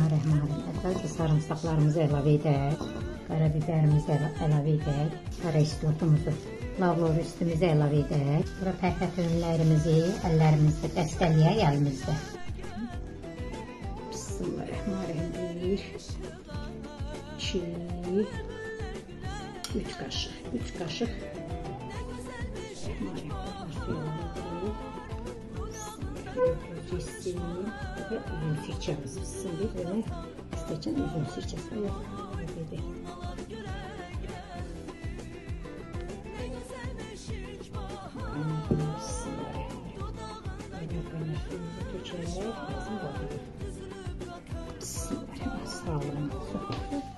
Bismillahirrahmanirrahim. Əvvəlcə sarımsaqlarımızı əlavə edək. Qarabibərimizi əlavə edək. Qara isotumuzu, lavloru üstümüzə əlavə edək. Bura pərpətönlərimizi əllərimizdə dəstələyək əlimizdə. Bismillahirrahmanirrahim. 1, 2, 3 qaşıq. 3 qaşıq. Ve üzüm sirkemiz pişsin bir ve istəyəcən üzüm sirkəsi yox. Bismillahirrahmanirrahim. Sağlığın olsun.